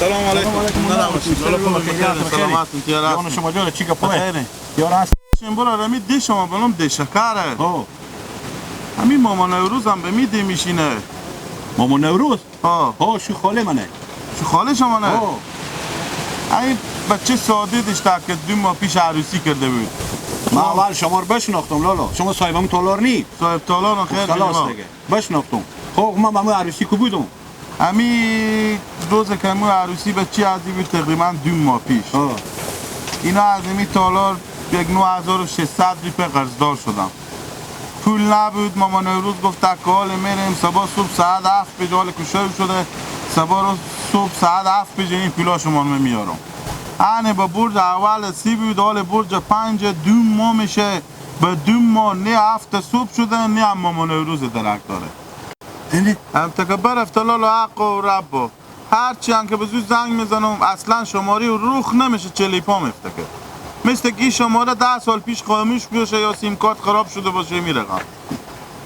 سلام علیکم. سلامتون جان شما جان چی گپ بخیره یار هست شنبولا رمی دی شما بلوم دی شکره همین ماما نوروز هم به می دی میشینه. ماما نوروز؟ ها شو خاله منه. شو خاله شما نه؟ این بچه ساده داشته که 2 ماه پیش عروسی کرده بود. ما اول شما رو بشناختم لالا. شما صاحبم تالار نی؟ صاحب تالار خیر خلاص دیگه بشناختم. خب من با عروسی کو بودم؟ همین روز که مو عروسی بچه عزیزی بود تقریبا 2 ماه پیش. اینا از این تالار یک 9600 روپیه قرضدار شدم. پول نبود. ماما نوروز گفت تکال میریم صبح صبح ساعت 7 به جال کشای شده صبح رو صبح ساعت 7 به این پولا شما رو میارم. انه با برج اول 30 بود حال برج 5 2 ماه میشه به 2 ماه نه 7 صبح شده نه هم ماما نوروز درک داره. اینه هم تکبر افتلال و حق و رب هرچی هم که به زود زنگ میزنم اصلا شماری روخ نمیشه چلیپا میفتکه مثل که شماره 10 سال پیش خاموش بشه یا سیم کارت خراب شده باشه میرقم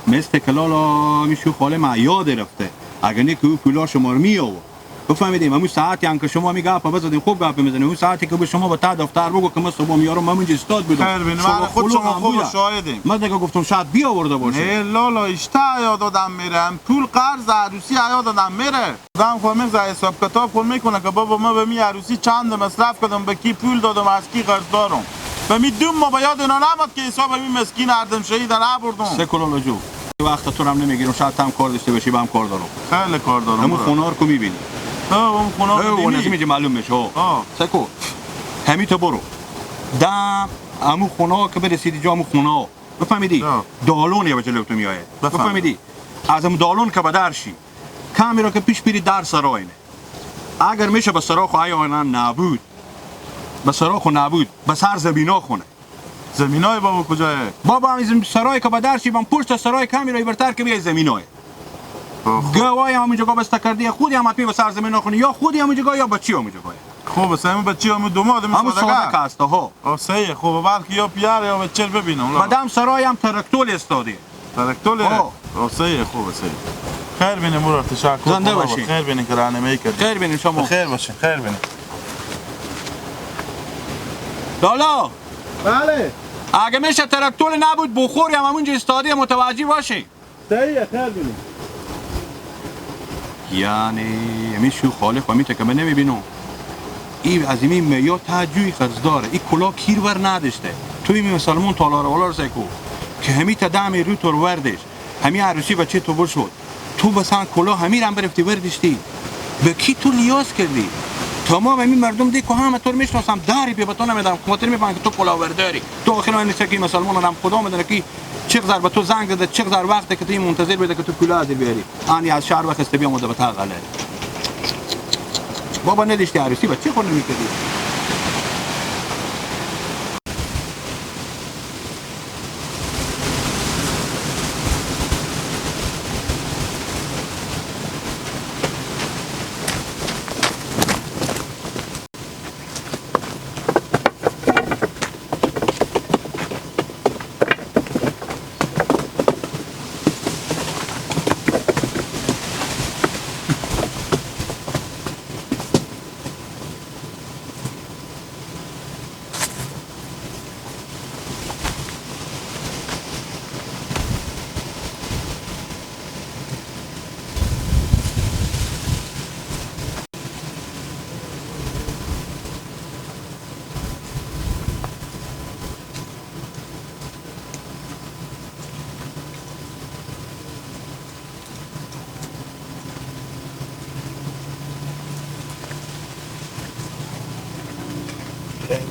مثل که لالا میشو خاله ما یاد رفته اگه نه که او پولا شما رو میآورد بفهمیدیم همون ساعتی هم که شما میگه گپ بزدیم خوب گپ میزنیم اون ساعتی که به شما با تا دفتر بگو که من صبح میارم من اونجا استاد بودم خیر ببین من خود شما خوب شاهدیم من دیگه گفتم شاید بیاورده باشه نه لالا اشته یاد آدم میره پول قرض عروسی یاد آدم میره آدم خود میگه حساب کتاب خود میکنه که بابا ما به می عروسی چند مصرف کردم به کی پول دادم از کی قرض دارم به می 2 ماه به یاد اینا نماد که حساب می مسکین اردم شهید نبردم سکولالا جو وقت تو هم نمیگیرم شاید هم کار داشته باشی با هم کار دارم خیلی کار دارم همون خونار کو میبینی اون خونه رو نمی‌بینی معلوم میشه سکو همین تو برو دم همون خونه که برسیدی جا همون خونه بفهمیدی دالونی به جلو تو میایه بفهمیدی از همون دالون که به درشی کمی را که پیش بیری در سراینه اگر میشه به سراخ ایانا نبود به سراخ نبود به سر زمینا خونه زمینای بابا کجاه بابا این سرای که به درشی من پشت سرای کمی را برتر که بیای زمینای گواهی همون جگاه بسته کردی خودی هم حتمی به سر زمین نخونی یا خودی همون جگاه یا بچی همون جگاه خوب است همون بچی همون دوماد همون ساده که هسته ها صحیح خوبه بلکه یا پیار یا بچه ببینم بعدم سرای هم ترکتول استادی ترکتول صحیح خوبه صحیح خیر بینیم مرا تشکر زنده باشین خیر بینیم که راهنمایی کردید خیر بینیم شما خیر باشین خیر بینیم لالا بله اگه میشه ترکتول نبود بخوری هم همونجا استادی متوجه باشی صحیح خیر بینیم یعنی همیشو خالق و میته که من نمیبینم این از این میاد تجوی خرز داره این کلا کیر ور نداشته توی می مسلمون تالار والا سکو که همی تا دم رو تو وردش همی عروسی بچه تو بر شد تو مثلا کلا همی رم برفتی وردشتی به کی تو لیاس کردی تمام همین مردم دی که همه تو رو میشناسم داری به تو نمیدم خاطر میفهمن که تو کلا ورداری تو آخر من نیست که مسلمان هم خدا میدونه که چقدر به تو زنگ زده چقدر وقته که تو منتظر بده که تو کلا ازیر بیاری آنی از شهر وقت است بیام به تا غله بابا نداشتی عروسی بچه خود نمیکردی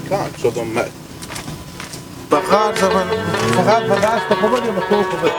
کار شدم من فقط به دست خوبه یا به تو خوبه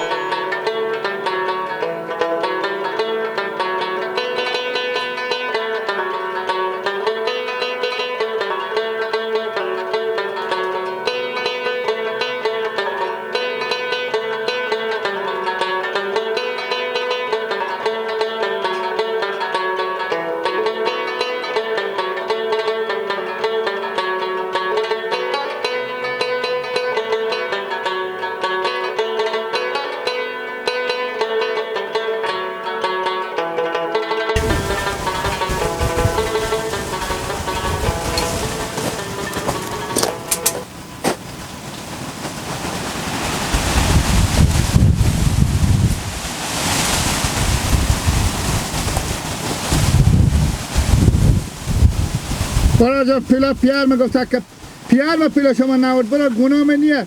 برای جا پیلا پیار میگفت که پیار ما پیلا شما نورد برای گناه منیه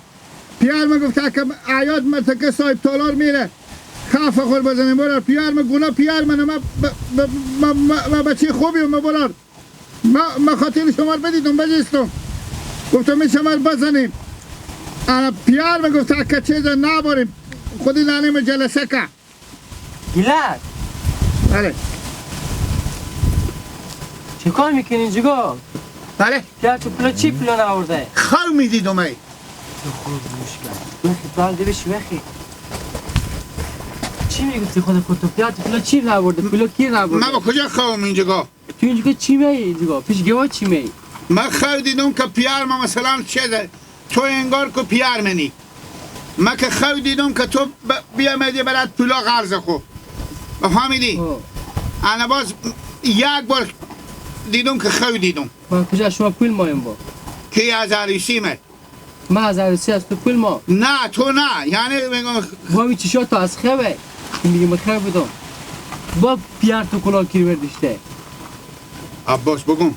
پیار میگفت که عیاد مرتکه صاحب تالار میره خاف خور بزنیم برای پیار ما گناه پیار من ما بچه خوبی ما برای ما خاطر شما رو بدیدم بجیستم گفتم این شما رو بزنیم انا پیار میگفت که چیز نباریم خودی نانیم جلسه که گیلک بله چه کار میکنی اینجا؟ بله که تو پلا چی پلا نورده؟ خو میدیدم ای خوب گوش کرد وقتی پلا بشی وقتی چی میگفتی خود تو پلا چی نورده؟ پلا کی نورده؟ من با کجا خوام اینجا تو اینجا چی میگی اینجا؟ پیش گوا چی میگی؟ من خو دیدم که پیار ما مثلا چیزه تو انگار که پیار منی من که خو دیدم که تو بیا میدی برات پلا غرض خو فهمیدی؟ انا باز یک بار دیدم که خو دیدم با کجا شما پول مایم با؟ کی از عروسی من ما از عروسی از تو پول ما نه تو نه یعنی میگم با می چشات تو از خواه میگم من خواه بودم با پیار تو کلا کیر بردشته عباس بگم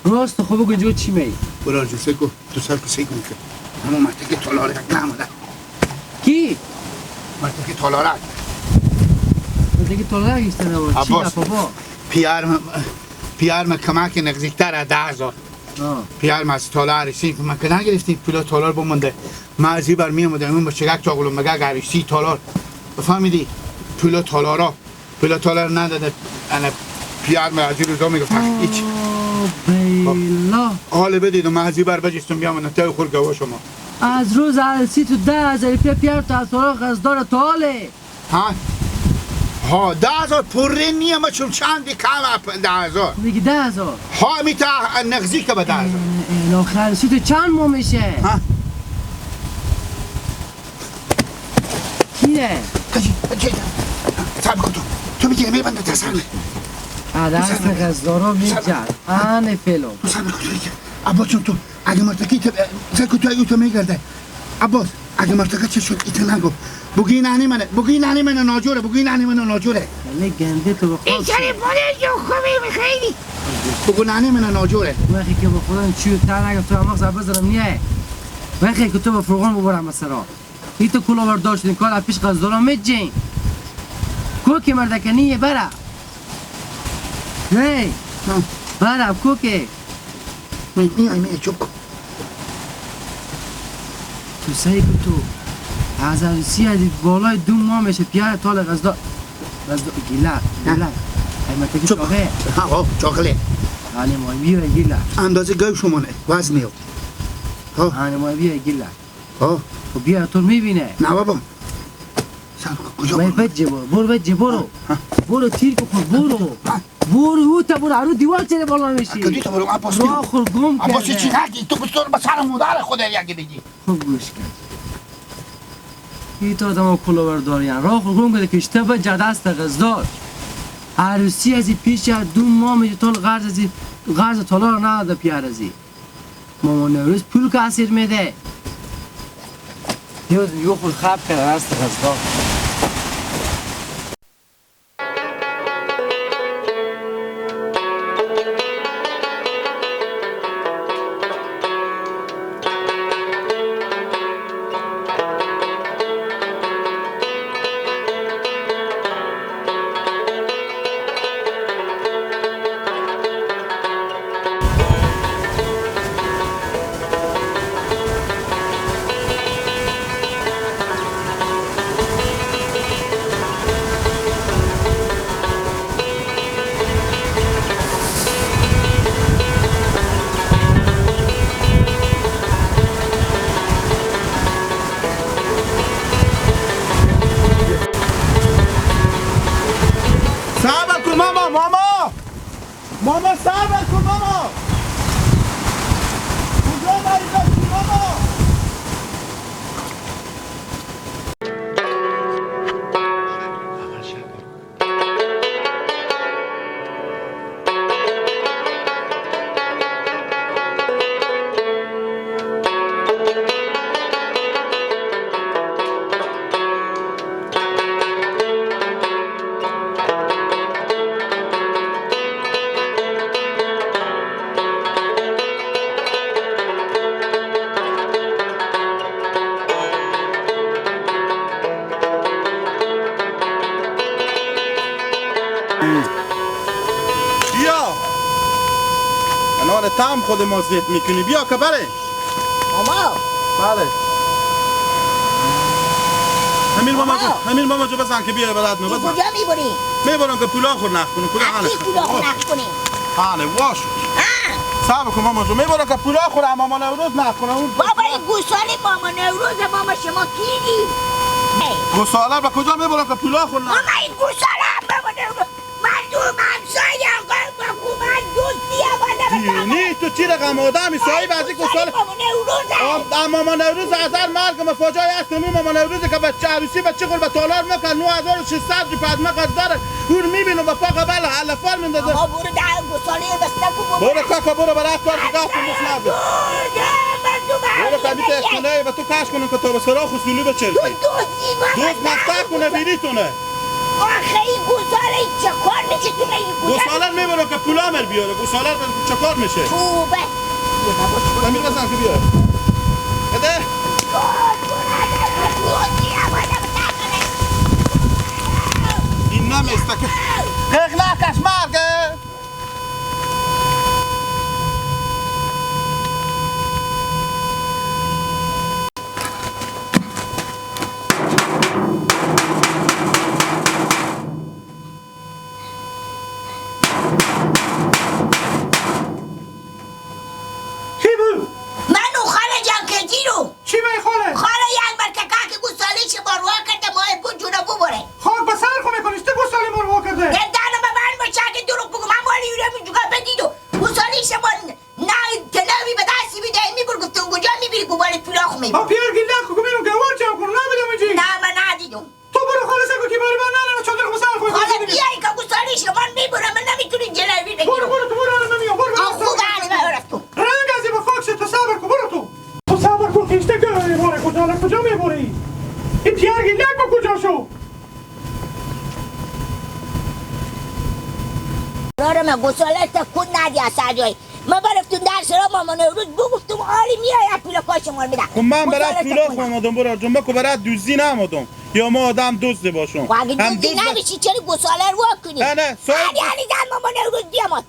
راست خوب بگو اینجا چی میگی؟ برای جوسه کو تو سر کسی کن که اما مرتکه تالاره نموده کی؟ مرتکه تالاره دیگه تولر گیسته نبود چی عباس. بابا؟ پیار ما کمک نزدیکتر از 10,000 پیار ما از تالار عروسی که من که نگرفتیم پولا تالار بمونده من از این بر می آمدم اون با چگک چاقلو مگه عروسی تالار بفهمیدی پولا تالار نداده انا پیار ما از این روزا میگفت هیچ بیلا حالا بدید من از این بر بجستم بیام نتای خور گوا شما از روز عروسی تو 10,000 پیار تو از تالار قصدار تاله ها 10,000 پره نیم ما چون چندی کم 10,000 میگی 10,000 ها میتا نغزی که به 10,000 آخر عروسی تو چند ماه میشه؟ ها کیه؟ کجی صبر کن تو میگی میبنده تسر دست قصدارا میجر فیلم تو صبر کن تو دیگه عباس چون تو اگه مرتکی تو تو میگرده عباس اگه مرتکه چه شد ایتا نگو بگی نانی منه ناجوره خیلی گنده تو بخور این چلی بوده جو خوبی خیلی بگو نانی منه ناجوره وقتی که با خودم چیو تر نگم تو همه زبه زرم نیه وقتی که تو با فرغان ببرم مثلا ای تو کلا برداشت این کار پیش قصدارا میجین کوکی مردکه نیه برا هی برا کوکی میای چوب کن تو سعی که تو از عروسی از بالای 2 ماه میشه پیار تال قصدار گیلا قیمتی که چاقه ها چاقله هانی مای بیا گیلا اندازه گوی شما نه وزنی هانی مای بیا گیلا ها خب بیا تو میبینه نه بابا کجا من بجه برو تیر کن برو او تا برو ارو دیوار چره بالا میشی کدی تو برو عباس راه خور گم کرده عباس چی کردی تو بستور به سر مادر خود یکی بگی خوب گوش کرد ای تو آدم ها کلا بردارین راه خور گم کرده که اشتبه جده است قصدار عروسی ازی پیش 2 ماه میشه تول غرض تالا رو نداده پیار ازی ماما نوروز پول که اسیر میده یو خود خواب کرده است قصدار ماما صبر کن ماما کجا بری ماما بیا الان تام خود ما زیت میکنی بیا که بره ماما بله همین ماما جو بزن که بیا بلد نو تو بزن کجا میبری؟ میبرم که پولا خور نخ کنم پولا اکی پولا خور نخ کنی؟ حاله واش صبر کن ماما جو میبرم که پولا خور ماما نوروز نخ کنم بابا این گوساله ماما نوروز ماما شما کیدی؟ گوساله به کجا میبرم که پولا خور نخ ماما این گوساله ماما نوروز من تو همسایه من دوستی نی تو چی رقم آدمی صاحب از این گوساله ماما نوروزه ماما نوروز از مرگ مفاجای است نو ماما نوروز که بچه عروسی بچه خور به تالار مکن 9600 روپیه از مقص داره اون میبینم و پا قبل علفار میندازه ماما برو در گوساله بسته کن برو کاکا برو برای کار که گاف کنم نبود برو کبیت اشکنه و تو کش کنم که تو به سراخ و سولو بچرکی دوست مفتح کنه بیریتونه آخه این گوساله چه کار میشه تو این گوساله میبرم که پولا مر بیاره گوساله چه کار میشه توبه امیر بزن که بیاره بده این نمیسته که قیقناکش مرگه منو خاله جان کجیرو چی بای خاله؟ خاله یک بار که کاک گوساله چه باروا کرده ماه بود جونه ببره خاک به سر خو میکنیش تو گوساله ما رو کرده دردانم به من بچه که دروغ بگو من مالی یوره می جوگا بدیدو گوساله شما نه تلاوی به دستی بیده میبر گفتم کجا میبری گوباله پلاخ میبر پیار گیله کو میرم گوار جمع کنم نمیدم اینجی نه من ندیدم تو برو خاله سکو که باری من نه چادر خو سر خو خاله بیایی که گوساله شما میبرم من نمیتونی جلوی برو بگیرم برو تو برو الان نمیام برو خوب علی من ارستو رنگ از این خاک تو صبر کن برو تو صبر کن کشته که باره کجا میبری این پیار گیله کو کجا شو رارم گوساله تا کن ندی از سرجایی من برفتون در سرا ماما نوروز بگفتم آلی میای پولا کاش ما رو میدم خب من برای پولا آمدم برای جنبه که برای دوزی نمادم یا ما آدم دوزده باشم و اگه دوزی نمیشی چرا گوساله رو واکنی؟ نه صاحب علی زن ماما نوروز بیامد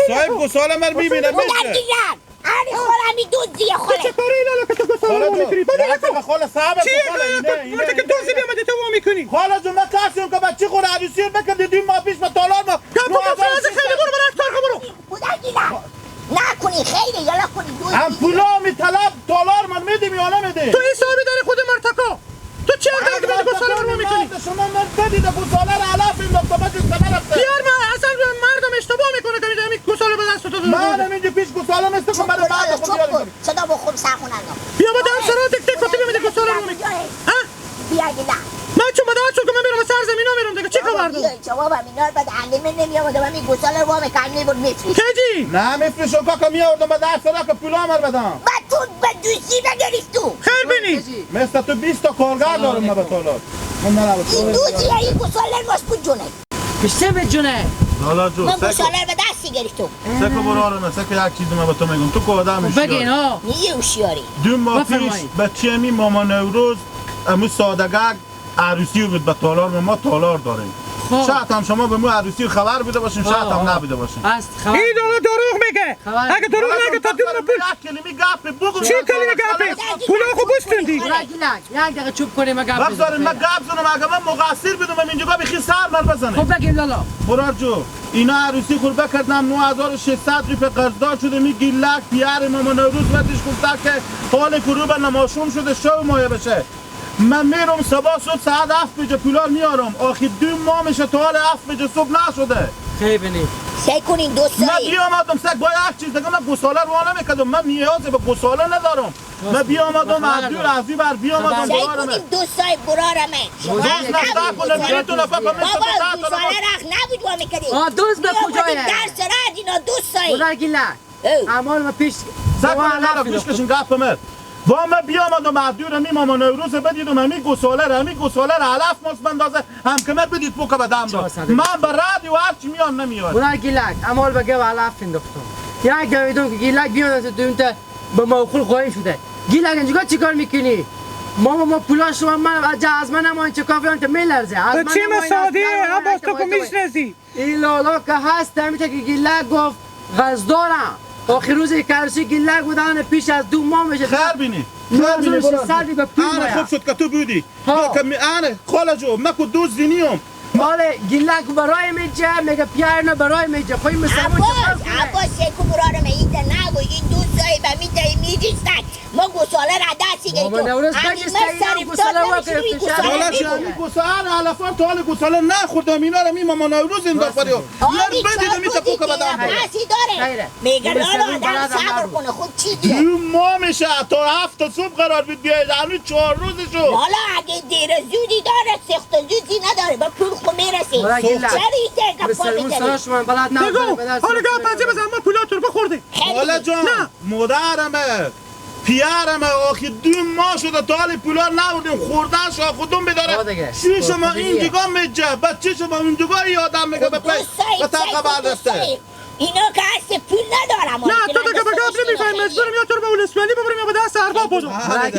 صاحب گوساله مر میبینم بودن میشه دیگرم علی خالمی دوزیه خاله چه کاری لالا که تو گوساله رو میکنی خاله خاله صاحب چیه که دوزی بیامده تو میکنی خاله جون من کاسیم که بچه خور عروسی رو بکرد 2 ماه پیش به تالار ما تو گوساله خیلی برو برای اکتار برو بودن دیگرم نکنی خیلی یالا کنی دوزی هم پولا میطلب تالار من میدیم یا نمیدیم تو حسابی داری خود مرتکا تو چه اگه که گوساله رو میکنی شما من بدید گوساله رو علاف این نقطه بچه نرفته پیار من اصلا مردم اشتباه میکنه که میگه گوساله به دست تو داده من اینجا پیش گوساله مثل که من بعد خود بیارم صدا با خود سخون اندام بیا با دم سرا تک تک کتی میده گوساله رو میکنی ها بیا دیگرم من چون بدات چون که من میرم سر زمینا میرم دیگه چی خبر داری جواب مینا بعد علمه نمیاد من گوساله رو میکنم میبر میفری کجی نه میفرشم که میاردم به دست را که پولا مر بدم بعد تو به دوزی نگریست تو خیر بینی مثل تو 20 تا کارگر دارم من به تالار این دوزی این گوساله رو باسپود جونه کشته به جونه لالا جو من گوساله رو به دستی گرفتم سکو برو آرامه سکو یک چیزی من به تو میگم تو که آدم بگین ها نیه اوشیاری 2 ماه پیش بفرمایید. بچه می ماما نوروز امو سادگگ عروسی بود به تالار ما تالار داریم خب. شاید هم شما به مو عروسی خبر بوده باشین شاید هم نبوده باشین است خبر این دروغ میگه خبر. اگه دروغ نگه تا 2 ماه پیش یک کلمه گپ بگو چی کلی گپی پولا خو بستندی یک دقیقه چوب کنیم مگه بگذارین من گپ زنم اگه من مقصر بدم اینجا بخی سر من بزنه خب بگیم لالا برار جو اینا عروسی خور بکردم 9600 روپیه قرضدار شده می گیلک پیار ماما نوروز ودیش گفته که حال کروب نماشون شده شو مایه بشه من میرم صبح صبح ساعت 7 بجه پولار میارم آخی 2 ماه میشه تا حال 7 بجه صبح نشده خیلی بینی سی کنین من دوستایی بیامدم سگ با یک چیز دیگه من گوساله رو نمیکردم من نیاز به گوساله ندارم من بیامدم عبدو رازی بر بیامدم سی برارم کنین دوستای برارمه دوست نشتا کنه میریتونه فقط بابا مثل گوساله رخ نبود وا میکردی آه دوست به کجایه در سرا دینا دوستایی بودن گیلک اما ما پیش سگ کنه پیش کشین گپ من و من بیامدم عبدو رو می ماما نوروز بدیدم همی گوساله رو علف ماست بندازه هم که من بدید پوکه به دم داد من به رادیو هرچی میان نمیاد بودن گیلک اما بگه و علف انداختم یک دویدون که گیلک بیان تو اونتا به موخول قایم شده گیلک اینجا چی کار میکنی؟ ما پولا شما من از من هم این چه کافی انت میلرزه چی مسادی عباس تو که میشنزی این لالا که هست همیشه که گله گفت غزدارم آخر روزی که عروسی گله بودن پیش از 2 ماه میشه خیر بینی خیر بینی سردی به پول انا خوب باید شد که تو بودی ها. انا خاله جو مکو دوست زینیم ماله گله برای میجه میگه پیرنا برای میجه خوی مسلمان عباس سکو برارم ایده نگو این دوستایی به میده میریستن ما گساله را دستی گیتو بابا نوروز بگیست که اینا گساله وا گرفته حالا شمی گسال علفان تا حال گساله نخوردم اینا رو ماما نوروز انداخت برای یار بدید می تپو که بدم هستی داره میگه لالا آدم صبر کنه خود چی دیه 2 ماه میشه تا 7 صبح قرار بود بیاید هنوز 4 روزشو لالا اگه دیر زودی داره سخت زودی نداره با پول خو میرسی برای گله. چرا ایده که پا مسلمان میزنی سراش من بلد بگو نبود حالا که پنجه بزن ما پولاتون بخورده حالا جان مادرمه پیرمه آخی 2 ماه شده تا حال پولا نوردیم خوردن شا خودم بداره چی شما این جگاه میجه بچه شما اون جگاه یادم میگه به طبقه بردسته اینا که هست پول ندارم نه تو دیگه به گپ نمیفهمی مجبورم یا تو رو به اول اسماعیلی ببریم یا به دست ارباب بودم ما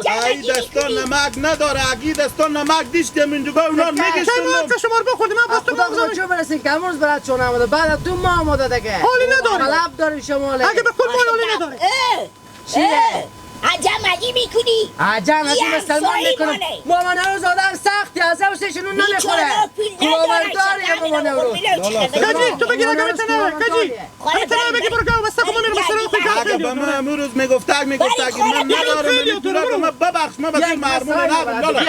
که ای دستان نمک نداره اگه دستان نمک دیشتیم این جگاه اونا نگشتن ما شما رو بخوردیم من باز تو بگذارم چه برسیم که امروز برات چون آمده بعد از 2 ماه آمده دیگه حالی نداره غلب داری شماله اگه به کل مال حالی نداره چیه؟ عجم اگی میکنی عجم از این یه مسلمان سایی میکنم ماله. مامان روز آدم سختی از هم سشنون نمیخوره داری مامان روز کجی تو بگی نگه بتنه کجی بتنه بگی برو گاو بسته کمون میرم سر آخی اگه به من امروز میگفتک که من ندارم این پولا که من ببخش من بسید مرمون نبود لالا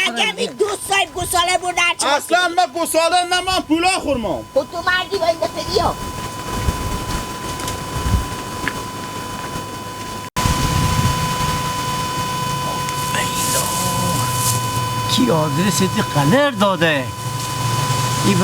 اگه می 2 سال گساله بردن چه اصلا من گساله نه من پولا خورمم خود تو مردی با این دفعه بیا کی آدرس قلر داده این